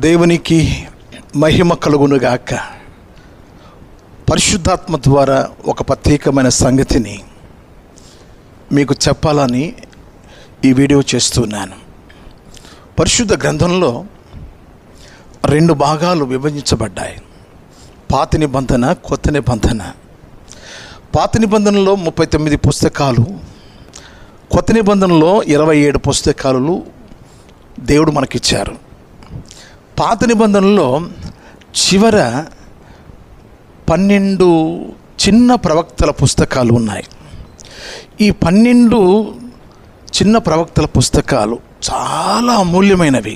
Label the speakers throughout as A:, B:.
A: దేవునికి మహిమ కలుగునుగాక. పరిశుద్ధాత్మ ద్వారా ఒక ప్రత్యేకమైన సంగతిని మీకు చెప్పాలని ఈ వీడియో చేస్తున్నాను. పరిశుద్ధ గ్రంథంలో 2 భాగాలు విభజించబడ్డాయి. పాత నిబంధన, కొత్త నిబంధన. పాత నిబంధనలో 39 పుస్తకాలు, కొత్త నిబంధనలో 27 పుస్తకాలు దేవుడు మనకిచ్చారు. పాత నిబంధనలో చివర 12 చిన్న ప్రవక్తల పుస్తకాలు ఉన్నాయి. ఈ 12 చిన్న ప్రవక్తల పుస్తకాలు చాలా అమూల్యమైనవి.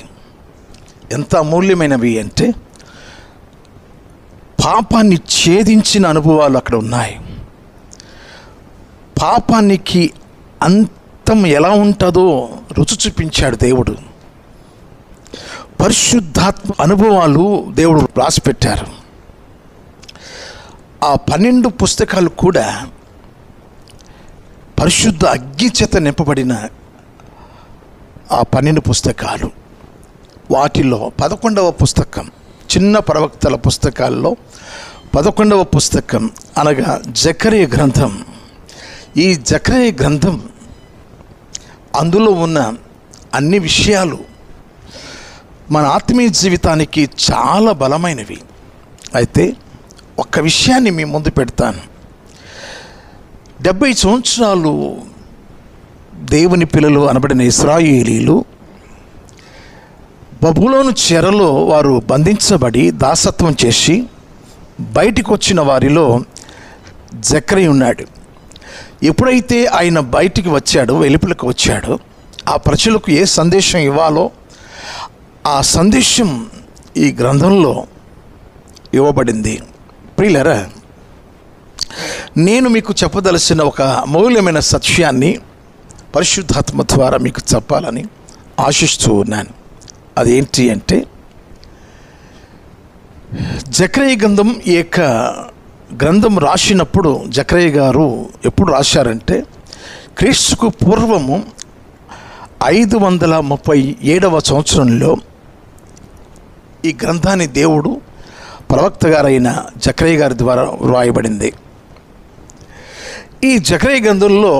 A: ఎంత అమూల్యమైనవి అంటే పాపాన్ని ఛేదించిన అనుభవాలు అక్కడ ఉన్నాయి. పాపానికి అంతం ఎలా ఉంటుందో రుచి చూపించాడు దేవుడు. పరిశుద్ధాత్మ అనుభవాలు దేవుడు రాసిపెట్టారు. ఆ 12 పుస్తకాలు కూడా పరిశుద్ధ అగ్ని చేత నింపబడిన ఆ 12 పుస్తకాలు. వాటిలో 11వ పుస్తకం, చిన్న ప్రవక్తల పుస్తకాల్లో 11వ పుస్తకం అనగా జకరియా గ్రంథం. ఈ జకరియా గ్రంథం అందులో ఉన్న అన్ని విషయాలు మన ఆత్మీయ జీవితానికి చాలా బలమైనవి. అయితే ఒక్క విషయాన్ని మీ ముందు పెడతాను. 70 సంవత్సరాలు దేవుని పిల్లలు అనబడిన ఇశ్రాయేలీలు బబులోను చెరలో వారు బంధించబడి దాసత్వం చేసి బయటికి వచ్చిన వారిలో జకరియా ఉన్నాడు. ఎప్పుడైతే ఆయన బయటికి వచ్చాడో, వెలుపలకు వచ్చాడో, ఆ ప్రజలకు ఏ సందేశం ఇవ్వాలో ఆ సందేశం ఈ గ్రంథంలో ఇవ్వబడింది. ప్రియులారా, నేను మీకు చెప్పదలసిన ఒక అమూల్యమైన సత్యాన్ని పరిశుద్ధాత్మ ద్వారా మీకు చెప్పాలని ఆశిస్తూ ఉన్నాను. అదేంటి అంటే, జకరియా గ్రంథం ఈ యొక్క గ్రంథం రాసినప్పుడు జకరియా గారు ఎప్పుడు రాశారంటే క్రీస్తుకు పూర్వము 537వ సంవత్సరంలో ఈ గ్రంథాన్ని దేవుడు ప్రవక్త గారైన జకరియా గారి ద్వారా వ్రాయబడింది. ఈ జకరియా గ్రంథంలో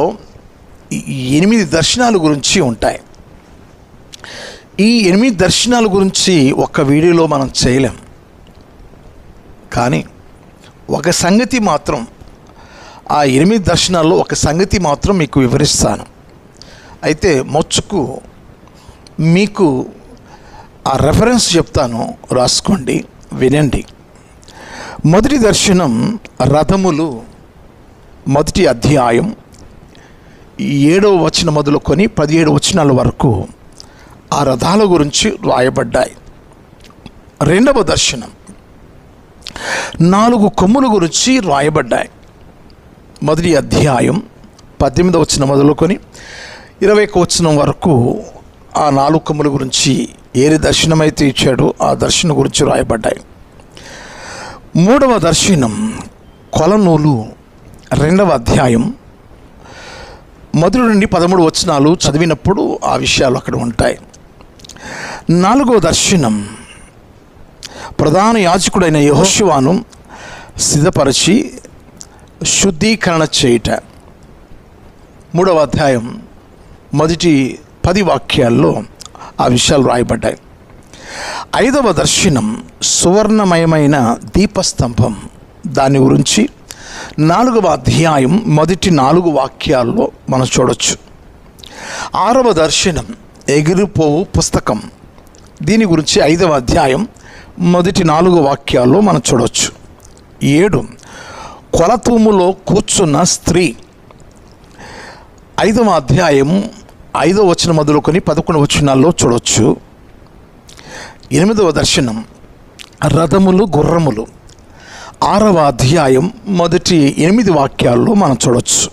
A: 8 దర్శనాల గురించి ఉంటాయి. ఈ 8 దర్శనాల గురించి ఒక్క వీడియోలో మనం చేయలేం. కానీ ఒక సంగతి మాత్రం, ఆ 8 దర్శనాల్లో ఒక సంగతి మాత్రం మీకు వివరిస్తాను. అయితే మొచ్చుకు మీకు ఆ రెఫరెన్స్ చెప్తాను, రాసుకోండి, వినండి. మొదటి దర్శనం రథములు, మొదటి అధ్యాయం 7వ వచనం మొదలుకొని 17 వచనాల వరకు ఆ రథాల గురించి రాయబడ్డాయి. రెండవ దర్శనం 4 కొమ్ముల గురించి రాయబడ్డాయి. మొదటి అధ్యాయం 18వ వచనం మొదలుకొని 21వ వచనం వరకు ఆ 4 కొమ్ముల గురించి ఏ దర్శనం అయితే ఇచ్చాడో ఆ దర్శనం గురించి రాయబడ్డాయి. మూడవ దర్శనం కొలనూలు, 2వ అధ్యాయం 1 నుండి 13 వచనాలు చదివినప్పుడు ఆ విషయాలు అక్కడ ఉంటాయి. 4వ దర్శనం ప్రధాన యాజకుడైన యెహోషువను సిద్ధపరిచి శుద్ధీకరణ చేయుట. 3వ అధ్యాయం మొదటి 10 వాక్యాల్లో ఆ విషయాలు రాయబడ్డాయి. 5వ దర్శనం సువర్ణమయమైన దీపస్తంభం, దాని గురించి 4వ అధ్యాయం మొదటి 4 వాక్యాల్లో మనం చూడవచ్చు. 6వ దర్శనం ఎగిరిపోవు పుస్తకం, దీని గురించి 5వ అధ్యాయం మొదటి 4 వాక్యాల్లో మనం చూడవచ్చు. 7 కొలతూములో కూర్చున్న స్త్రీ, 5వ అధ్యాయం 5వ వచనం మొదలుకొని 11 వచనాల్లో చూడవచ్చు. 8వ దర్శనం రథములు, గుర్రములు, 6వ అధ్యాయం మొదటి 8 వాక్యాల్లో మనం చూడవచ్చు.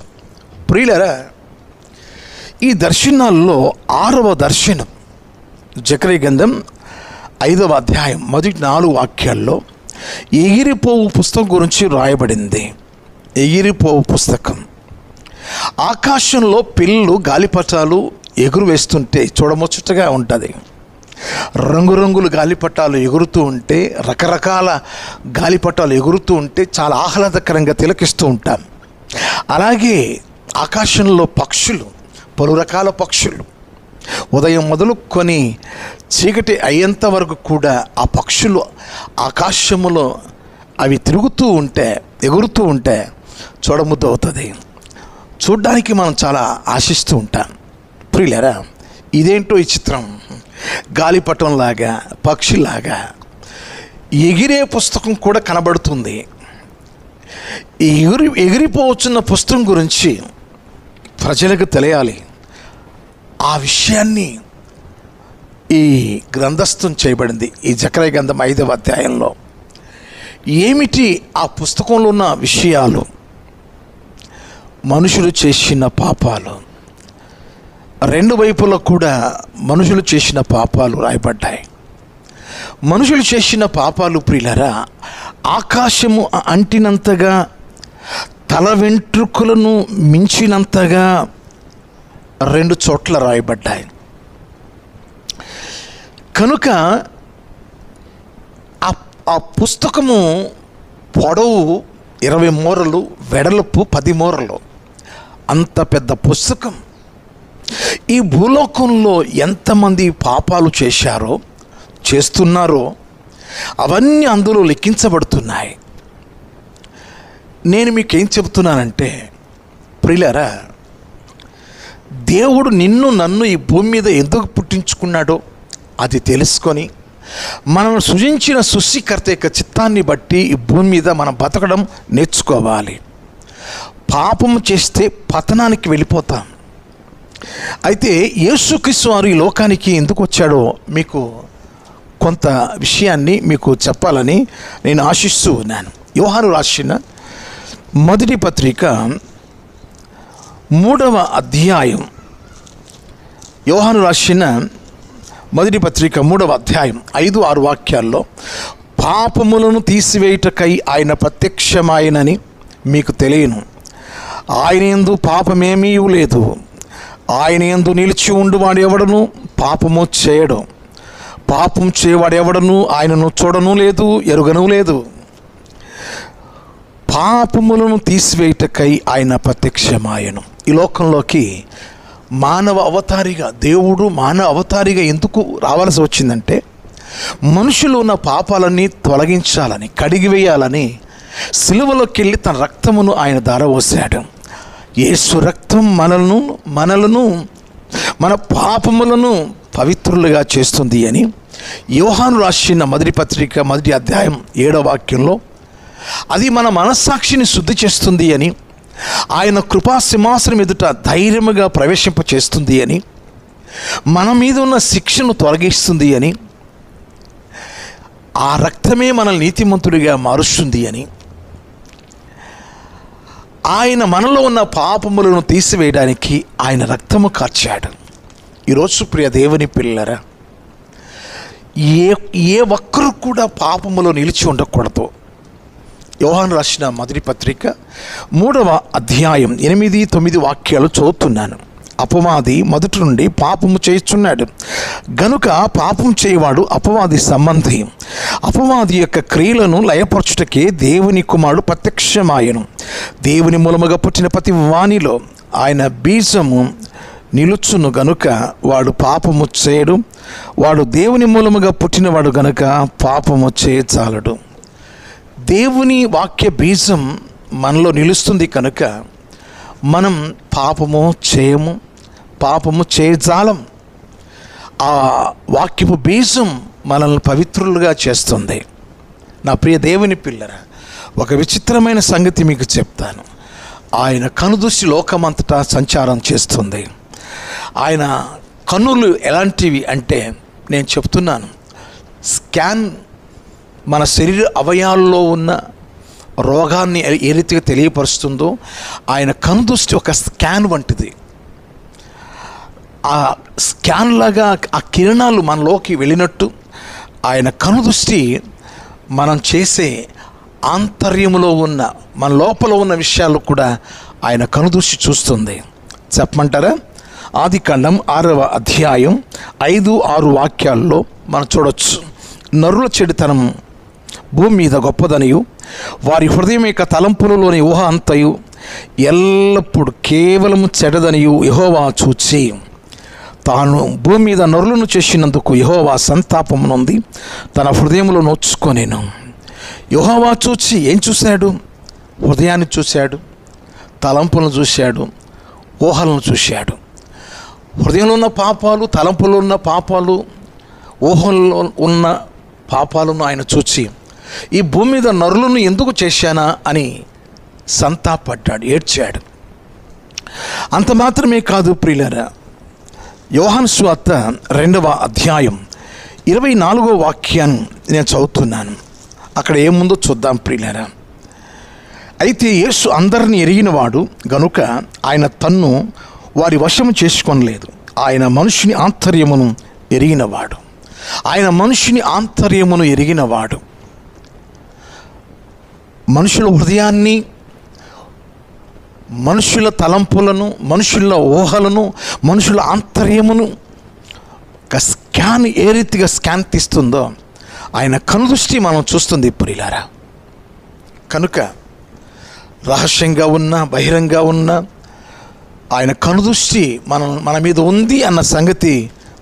A: ప్రియులారా, ఈ దర్శనాల్లో 6వ దర్శనం జకరియా గ్రంథం 5వ అధ్యాయం మొదటి 4 వాక్యాల్లో ఎగిరిపోవు పుస్తకం గురించి రాయబడింది. ఎగిరిపోవు పుస్తకం, ఆకాశంలో పిల్లలు గాలిపటాలు ఎగురు వేస్తుంటే చూడముచ్చటగా ఉంటుంది. రంగురంగుల గాలిపటాలు ఎగురుతూ ఉంటే, రకరకాల గాలిపటాలు ఎగురుతూ ఉంటే చాలా ఆహ్లాదకరంగా తిలకిస్తూ ఉంటాం. అలాగే ఆకాశంలో పక్షులు, పలు రకాల పక్షులు, ఉదయం మొదలుకొని చీకటి అయ్యేంత వరకు కూడా ఆ పక్షులు ఆకాశములో అవి తిరుగుతూ ఉంటే, ఎగురుతూ ఉంటే చూడముద్దు అవుతుంది. చూడ్డానికి మనం చాలా ఆశిస్తూ ఉంటాం. ప్రియులారా, ఇదేంటో ఈ చిత్రం, గాలిపటంలాగా, పక్షిలాగా ఎగిరే పుస్తకం కూడా కనబడుతుంది. ఎగిరిపోవచ్చున్న పుస్తకం గురించి ప్రజలకు తెలియాలి. ఆ విషయాన్ని ఈ గ్రంథస్థం చేయబడింది. ఈ జకర్యా గ్రంథం 5వ అధ్యాయంలో ఏమిటి ఆ పుస్తకంలో ఉన్న విషయాలు? మనుషులు చేసిన పాపాలు, రెండు వైపులా కూడా మనుషులు చేసిన పాపాలు రాయబడ్డాయి. మనుషులు చేసిన పాపాలు ప్రియులారా, ఆకాశము అంటినంతగా, తల వెంట్రుకలను మించినంతగా 2 చోట్ల రాయబడ్డాయి. కనుక ఆ పుస్తకము పొడవు 20 మూరలు, వెడల్పు 10 మూరలు. అంత పెద్ద పుస్తకం. ఈ భూలోకంలో ఎంతమంది పాపాలు చేశారో, చేస్తున్నారో అవన్నీ అందులో లెక్కించబడుతున్నాయి. నేను మీకేం చెబుతున్నానంటే ప్రియులారా, దేవుడు నిన్ను నన్ను ఈ భూమి మీద ఎందుకు పుట్టించుకున్నాడో అది తెలుసుకొని, మనం సృజించిన సృష్టికర్త యొక్క చిత్తాన్ని బట్టి ఈ భూమి మీద మనం బతకడం నేర్చుకోవాలి. పాపము చేస్తే పతనానికి వెళ్ళిపోతాం. అయితే యేసుక్రీస్తు వారు ఈ లోకానికి ఎందుకు వచ్చాడో మీకు కొంత విషయాన్ని మీకు చెప్పాలని నేను ఆశిస్తూ ఉన్నాను. యోహాను రాసిన మొదటి పత్రిక 3వ అధ్యాయం, యోహాను రాసిన మొదటి పత్రిక 3వ అధ్యాయం 5-6 వాక్యాల్లో, పాపములను తీసివేయుటకై ఆయన ప్రత్యక్షమాయనని మీకు తెలియను. ఆయన యందు పాపమేమీ లేదు. ఆయన యందు నిలిచి ఉండువాడు ఎవడను పాపము చేయడు. పాపం చేయవాడు ఎవడను ఆయనను చూడను లేదు, ఎరుగను లేదు. పాపములను తీసివేయుటకై ఆయన ప్రత్యక్షమాయను. ఈ లోకంలోకి మానవ అవతారిగా, దేవుడు మానవ అవతారిగా ఎందుకు రావాల్సి వచ్చిందంటే, మనుషులు ఉన్న పాపాలన్నీ తొలగించాలని, కడిగివేయాలని సిలువలోకి వెళ్ళి తన రక్తమును ఆయన ధారపోసాడు. యేసు రక్తం మనలను మన పాపములను పవిత్రులుగా చేస్తుంది అని యోహాను రాసిన మొదటి పత్రిక 1వ అధ్యాయం 7వ వాక్యంలో, అది మన మనస్సాక్షిని శుద్ధి చేస్తుంది అని, ఆయన కృపా సింహాసనం ఎదుట ధైర్యముగా ప్రవేశింపచేస్తుంది అని, మన మీద ఉన్న శిక్షను తొలగిస్తుంది అని, ఆ రక్తమే మనల్ని నీతిమంతుడిగా మారుస్తుంది అని, ఆయన మనలో ఉన్న పాపములను తీసివేయడానికి ఆయన రక్తము కార్చాడు. ఈరోజు ప్రియ దేవుని పిల్లరా, ఏ ఒక్కరు కూడా పాపములో నిలిచి ఉండకూడదు. యోహాను రాసిన మొదటి పత్రిక 3వ అధ్యాయం 8-9 వాక్యాలు చదువుతున్నాను. అపవాది మొదటి నుండి పాపము చేయుచున్నాడు గనుక పాపం చేయవాడు అపవాది సంబంధి. అపవాది యొక్క క్రియలను లయపరచుటకే దేవుని కుమారుడు ప్రత్యక్షమాయను. దేవుని మూలముగా పుట్టిన ప్రతి వానిలో ఆయన బీజము నిలుచును గనుక వాడు పాపము చేయడు. వాడు దేవుని మూలముగా పుట్టినవాడు గనుక పాపము చేయచాలడు. దేవుని వాక్య బీజం మనలో నిలుస్తుంది కనుక మనం పాపము చేయము, పాపము చేయజాలం. ఆ వాక్యపు బీజం మనల్ని పవిత్రులుగా చేస్తుంది. నా ప్రియ దేవుని పిల్లరా, ఒక విచిత్రమైన సంగతి మీకు చెప్తాను. ఆయన కనుదృష్టి లోకమంతటా సంచారం చేస్తుంది. ఆయన కన్నులు ఎలాంటివి అంటే, నేను చెప్తున్నాను, స్కాన్ మన శరీర అవయాల్లో ఉన్న రోగాన్ని ఏ రీతిగా తెలియపరుస్తుందో ఆయన కనుదృష్టి ఒక స్కాన్ వంటిది. ఆ స్కాన్ లాగా ఆ కిరణాలు మనలోకి వెళ్ళినట్టు ఆయన కనుదృష్టి మనం చేసే ఆంతర్యములో ఉన్న, మన లోపల ఉన్న విషయాలు కూడా ఆయన కనుదృష్టి చూస్తుంది. చెప్పమంటారా? ఆదికాండం 6వ అధ్యాయం 5-6 వాక్యాల్లో మనం చూడవచ్చు. నరుల చెడుతనం భూమి మీద గొప్పదనియు, వారి హృదయం యొక్క తలంపులలోని ఊహ అంతయు ఎల్లప్పుడు కేవలము చెడదనియు యెహోవా చూచి, తాను భూమి మీద నరులను చేసినందుకు యెహోవా సంతాపమునొంది తన హృదయంలో నోచుకొనెను. యెహోవా చూచి ఏం చూశాడు? హృదయాన్ని చూశాడు, తలంపులను చూశాడు, ఊహలను చూశాడు. హృదయంలో ఉన్న పాపాలు, తలంపులో ఉన్న పాపాలు, ఊహల్లో ఉన్న పాపాలను ఆయన చూచి, ఈ భూమి మీద నరులను ఎందుకు చేశానా అని సంతాపడ్డాడు, ఏడ్చాడు. అంత మాత్రమే కాదు ప్రియులారా, యోహాను సువార్త 2వ అధ్యాయం 24వ వాక్యాన్ని నేను చదువుతున్నాను. అక్కడ ఏముందో చూద్దాం ప్రియులారా. అయితే యేసు అందరిని ఎరిగినవాడు గనుక ఆయన తన్ను వారి వశము చేసుకొనలేదు. ఆయన మనుషుని ఆంతర్యమును ఎరిగినవాడు. ఆయన మనుషుని ఆంతర్యమును ఎరిగినవాడు. మనుషుల హృదయాన్ని, మనుషుల తలంపులను, మనుషుల ఊహలను, మనుషుల ఆంతర్యమును ఏ రీతిగా స్కాన్ తీస్తుందో ఆయన కనుదృష్టి మనం చూస్తుంది ప్రియులారా. కనుక రహస్యంగా ఉన్న, బహిరంగ ఉన్న ఆయన కనుదృష్టి మన మీద ఉంది అన్న సంగతి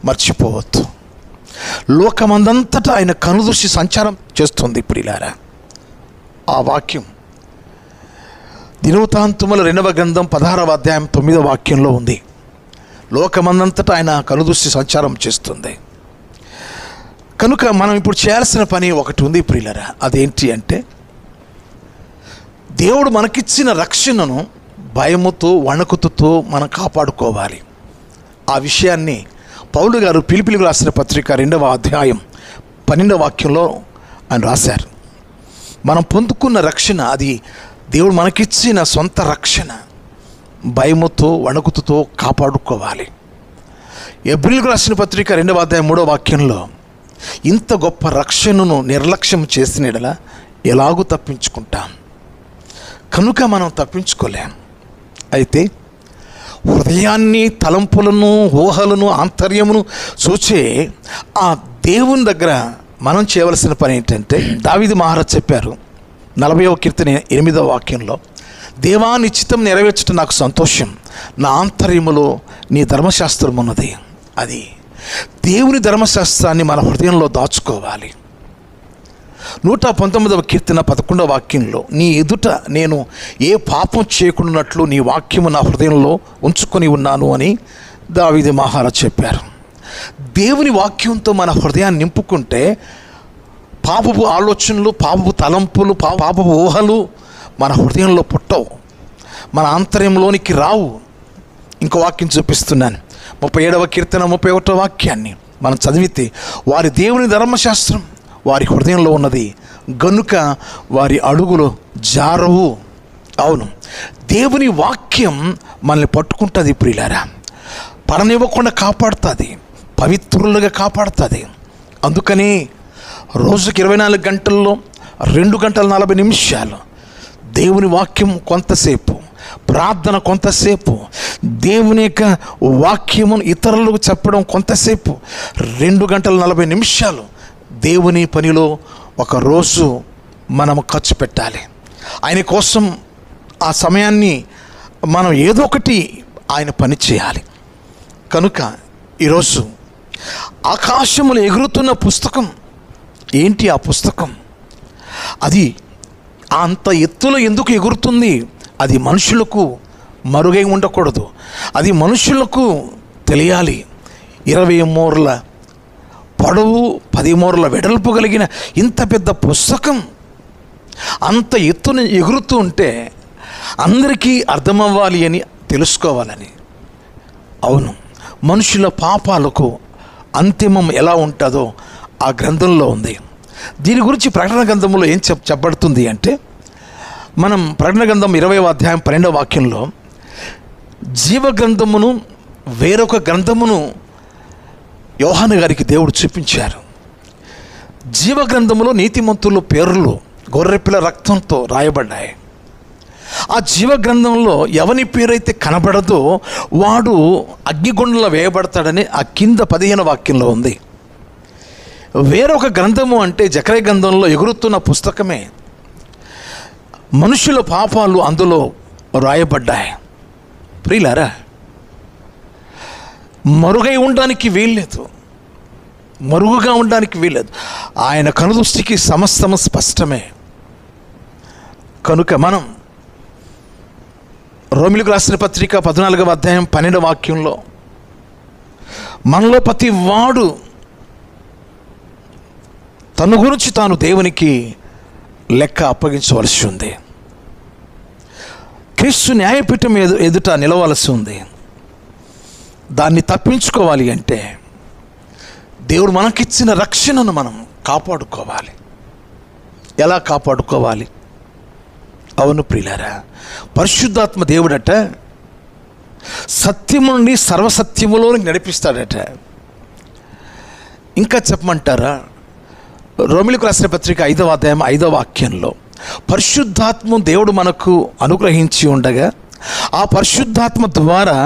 A: మర్చిపోవద్దు. లోకమందంతటా ఆయన కనుదృష్టి సంచారం చేస్తుంది ప్రియులారా. ఆ వాక్యం దినవృత్తాంతముల 2వ గ్రంథం 16వ అధ్యాయం 9వ వాక్యంలో ఉంది. లోకమందంతటా ఆయన కనుదృష్టి సంచారం చేస్తుంది. కనుక మనం ఇప్పుడు చేయాల్సిన పని ఒకటి ఉంది ప్రియులారా. అదేంటి అంటే, దేవుడు మనకిచ్చిన రక్షణను భయముతో, వణుకుతో మనం కాపాడుకోవాలి. ఆ విషయాన్ని పౌలు గారు ఫిలిప్పీయులకు రాసిన పత్రిక 2వ అధ్యాయం 12వ వాక్యంలో ఆయన రాశారు. మనం పొందుకున్న రక్షణ అది దేవుడు మనకిచ్చిన సొంత రక్షణ. భయముతో, వణుకుతో కాపాడుకోవాలి. ఎబ్రీయులకు రాసిన పత్రిక 2వ అధ్యాయం 3వ వాక్యంలో, ఇంత గొప్ప రక్షణను నిర్లక్ష్యం చేసిన యెడల ఎలాగూ తప్పించుకుంటాం. కనుక మనం తప్పించుకోలేం. అయితే హృదయాన్ని, తలంపులను, ఊహలను, ఆంతర్యమును చూచే ఆ దేవుని దగ్గర మనం చేయవలసిన పని ఏంటంటే, దావీదు మహారాజు చెప్పారు 40వ కీర్తన 8వ వాక్యంలో, దేవా నీ చిత్తం నెరవేర్చడం నాకు సంతోషం, నా ఆంతర్యములో నీ ధర్మశాస్త్రం ఉన్నది. అది దేవుని ధర్మశాస్త్రాన్ని మన హృదయంలో దాచుకోవాలి. 119వ కీర్తన 11వ వాక్యంలో, నీ ఎదుట నేను ఏ పాపం చేయకుండానట్లు నీ వాక్యము నా హృదయంలో ఉంచుకొని ఉన్నాను అని దావీదు మహారాజు చెప్పారు. దేవుని వాక్యంతో మన హృదయాన్ని నింపుకుంటే పాపపు ఆలోచనలు, పాపపు తలంపులు, పాపపు ఊహలు మన హృదయంలో పుట్టవు, మన ఆంతర్యంలోనికి రావు. ఇంకో వాక్యం చూపిస్తున్నాను. 37వ కీర్తన 31వ వాక్యాన్ని మనం చదివితే, వారి దేవుని ధర్మశాస్త్రం వారి హృదయంలో ఉన్నది గనుక వారి అడుగులు జారవు. అవును, దేవుని వాక్యం మనల్ని పట్టుకుంటుంది ప్రియులారా. పడనివ్వకుండా కాపాడుతుంది, పవిత్రులుగా కాపాడుతుంది. అందుకని రోజుకి 24 గంటల్లో 2 గంటల 40 నిమిషాలు దేవుని వాక్యం కొంతసేపు, ప్రార్థన కొంతసేపు, దేవుని యొక్క వాక్యమును ఇతరులకు చెప్పడం కొంతసేపు, 2 గంటల 40 నిమిషాలు దేవుని పనిలో ఒక రోజు మనము ఖర్చు పెట్టాలి. ఆయన కోసం ఆ సమయాన్ని మనం ఏదో ఒకటి ఆయన పని చేయాలి. కనుక ఈరోజు ఆకాశములు ఎగురుతున్న పుస్తకం ఏంటి? ఆ పుస్తకం అది అంత ఎత్తులో ఎందుకు ఎగురుతుంది? అది మనుషులకు మరుగై ఉండకూడదు, అది మనుషులకు తెలియాలి. 20 మూరల పొడవు, 10 మూరల వెడల్పు కలిగిన ఇంత పెద్ద పుస్తకం అంత ఎత్తున ఎగురుతూ ఉంటే అందరికీ అర్థమవ్వాలి అని, తెలుసుకోవాలని. అవును, మనుషుల పాపాలకు అంతిమం ఎలా ఉంటుందో ఆ గ్రంథంలో ఉంది. దీని గురించి ప్రకటన గ్రంథంలో ఏం చెప్పబడుతుంది అంటే, మనం ప్రకటన గ్రంథం 20వ అధ్యాయం 12వ వాక్యంలో జీవ గ్రంథమును వేరొక గ్రంథమును యోహాను గారికి దేవుడు చూపించారు. జీవ గ్రంథములో నీతిమంతుల పేర్లు గొర్రెపిల్ల రక్తంతో రాయబడ్డాయి. ఆ జీవ గ్రంథంలో ఎవని పేరైతే కనబడదో వాడు అగ్నిగుండంలో వేయబడతాడని ఆ కింద 15వ వాక్యంలో ఉంది. వేరొక గ్రంథము అంటే జకర్యా గ్రంథంలో ఎగురుతున్న పుస్తకమే. మనుషుల పాపాలు అందులో రాయబడ్డాయి. ప్రియులారా, మరుగై ఉండడానికి వీల్లేదు, మరుగుగా ఉండడానికి వీల్లేదు. ఆయన కనుదృష్టికి సమస్తము స్పష్టమే. కనుక మనం రోమిలకు రాసిన పత్రిక 14వ అధ్యాయం 12వ వాక్యంలో మనలో ప్రతి వాడు తన గురించి తాను దేవునికి లెక్క అప్పగించవలసి ఉంది. క్రీస్తు న్యాయపీఠం ఎదుట నిలవలసి ఉంది. దాన్ని తప్పించుకోవాలి అంటే దేవుడు మనకిచ్చిన రక్షణను మనం కాపాడుకోవాలి. ఎలా కాపాడుకోవాలి? అవును ప్రియులారా, పరిశుద్ధాత్మ దేవుడట సత్యముని సర్వసత్యములోనికి నడిపిస్తాడట. ఇంకా చెప్పమంటారా, రోమిలకు రాసిన పత్రిక 5వ అధ్యాయం 5వ వాక్యంలో పరిశుద్ధాత్మ దేవుడు మనకు అనుగ్రహించి ఉండగా ఆ పరిశుద్ధాత్మ ద్వారా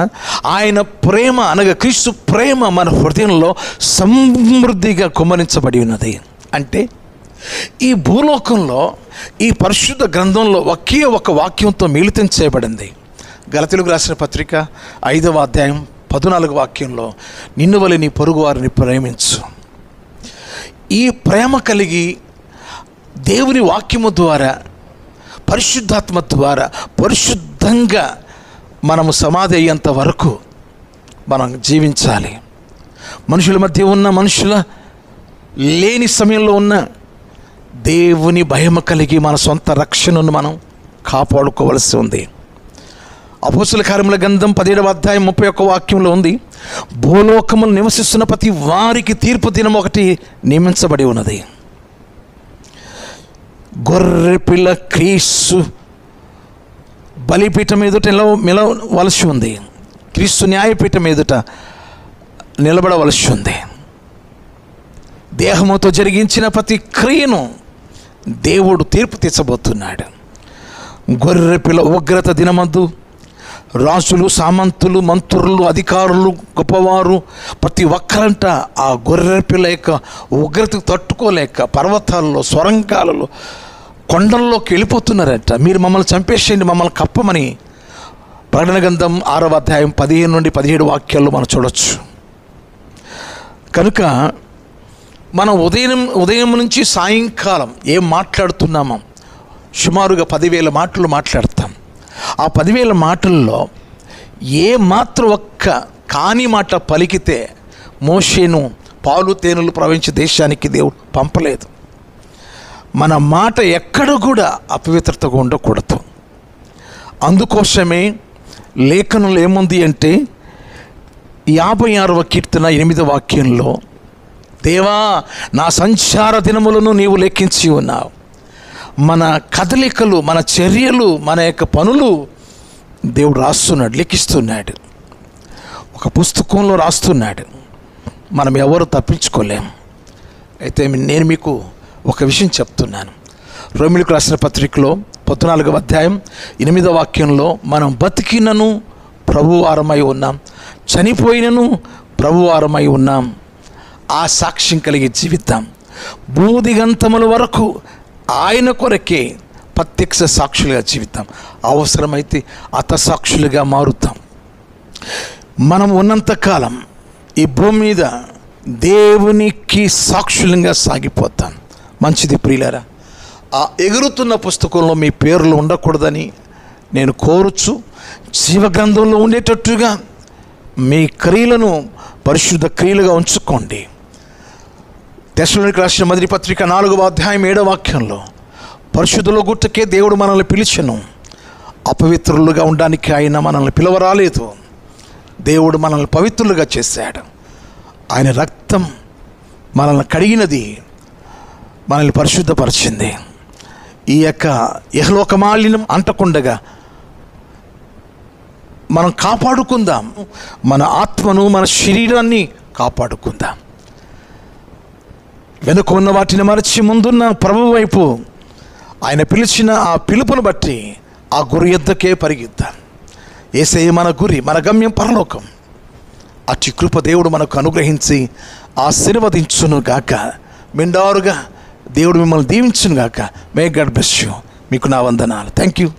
A: ఆయన ప్రేమ అనగా క్రీస్తు ప్రేమ మన హృదయంలో సమృద్ధిగా కుమ్మరించబడి ఉన్నది. అంటే ఈ భూలోకంలో ఈ పరిశుద్ధ గ్రంథంలో ఒకే ఒక వాక్యంతో మిళితం చేయబడింది. గలతీయులకు రాసిన పత్రిక 5వ అధ్యాయం 14వ వాక్యంలో నిన్ను వలె నీ పొరుగు వారిని ప్రేమించు. ఈ ప్రేమ కలిగి దేవుని వాక్యము ద్వారా పరిశుద్ధాత్మ ద్వారా పరిశుద్ధంగా మనము సమాధి అయ్యేంత వరకు మనం జీవించాలి. మనుషుల మధ్య ఉన్న, మనుషుల లేని సమయంలో ఉన్న దేవుని భయం కలిగి మన సొంత రక్షణను మనం కాపాడుకోవలసి ఉంది. అపోస్తల కార్యముల గ్రంథం 17వ అధ్యాయం 31వ వాక్యంలో ఉంది, భూలోకములు నివసిస్తున్న ప్రతి వారికి తీర్పు దినం ఒకటి నియమించబడి ఉన్నది. గొర్రెపిల్ల క్రీస్తు బలిపీఠం ఎదుట నిలవలసి ఉంది. క్రీస్తు న్యాయపీఠం ఎదుట నిలబడవలసి ఉంది. దేహముతో జరిగించిన ప్రతి క్రియను దేవుడు తీర్పు తీర్చబోతున్నాడు. గొర్రెపిల్ల ఉగ్రత దినమందు రాజులు, సామంతులు, మంత్రులు, అధికారులు, గొప్పవారు ప్రతి ఒక్కరంట ఆ గొర్రెపిల్ల యొక్క ఉగ్రతకు తట్టుకోలేక పర్వతాల్లో, స్వరంగాలలో, కొండల్లోకి వెళ్ళిపోతున్నారంట. మీరు మమ్మల్ని చంపేసేయండి, మమ్మల్ని కప్పమని ప్రకటన గ్రంథం 6వ అధ్యాయం 15 నుండి 17 వాక్యాల్లో మనం చూడవచ్చు. కనుక మనం ఉదయం నుంచి సాయంకాలం ఏం మాట్లాడుతున్నామో సుమారుగా 10,000 మాటలు మాట్లాడతాం. ఆ 10,000 మాటల్లో ఏ మాత్రం ఒక్క కాని మాట పలికితే మోషేను పాలు తేనెలు ప్రవహించే దేశానికి దేవుడు పంపలేదు. మన మాట ఎక్కడ కూడా అపవిత్రతగా ఉండకూడదు. అందుకోసమే లేఖనంలో ఏముంది అంటే 56వ కీర్తన 8వ వాక్యంలో, దేవా నా సంచార దినములను నీవు లెక్కించి ఉన్నావు. మన కదలికలు, మన చర్యలు, మన యొక్క పనులు దేవుడు రాస్తున్నాడు, లెక్కిస్తున్నాడు, ఒక పుస్తకంలో రాస్తున్నాడు. మనం ఎవరు తప్పించుకోలేము. అయితే నేను మీకు ఒక విషయం చెప్తున్నాను. రోమిలకు రాసిన పత్రికలో 14వ అధ్యాయం 8వ వాక్యంలో మనం బతికినను ప్రభువారమై ఉన్నాం, చనిపోయినను ప్రభువారమై ఉన్నాం. ఆ సాక్ష్యం కలిగి జీవితం భూదిగంతముల వరకు ఆయన కొరకే ప్రత్యక్ష సాక్షులుగా జీవితం. అవసరమైతే అతసాక్షులుగా మారుతాం. మనం ఉన్నంతకాలం ఈ భూమి మీద దేవునికి సాక్షులంగా సాగిపోతాం. మంచిది ప్రియులారా, ఆ ఎగురుతున్న పుస్తకంలో మీ పేర్లు ఉండకూడదని నేను కోరుచు, జీవగ్రంథంలో ఉండేటట్టుగా మీ క్రియలను పరిశుద్ధ క్రియలుగా ఉంచుకోండి. తెస్సలోనికీయులకు రాసిన మొదటి పత్రిక 4వ అధ్యాయం 7వ వాక్యంలో, పరిశుద్ధుల గుట్టకే దేవుడు మనల్ని పిలిచెను, అపవిత్రులుగా ఉండడానికి ఆయన మనల్ని పిలవరాలేదు. దేవుడు మనల్ని పవిత్రులుగా చేశాడు. ఆయన రక్తం మనల్ని కడిగినది, మనల్ని పరిశుద్ధపరిచింది. ఈ యొక్క ఇహలోక మాలిన్యం అంటకుండగా మనం కాపాడుకుందాం. మన ఆత్మను, మన శరీరాన్ని కాపాడుకుందాం. వెనుక ఉన్న వాటిని మరచి ముందున్న ప్రభు వైపు ఆయన పిలిచిన ఆ పిలుపును బట్టి ఆ గురి యొద్దకే పరిగెత్తాం. యేసయ్య మన గురి, మన గమ్యం పరలోకం. అట్టి కృప దేవుడు మనకు అనుగ్రహించి ఆశీర్వదించును గాక. మెండారుగా దేవుడు మిమ్మల్ని దీవించును గాక. May God bless you. మీకు నా వందనాలు. Thank you.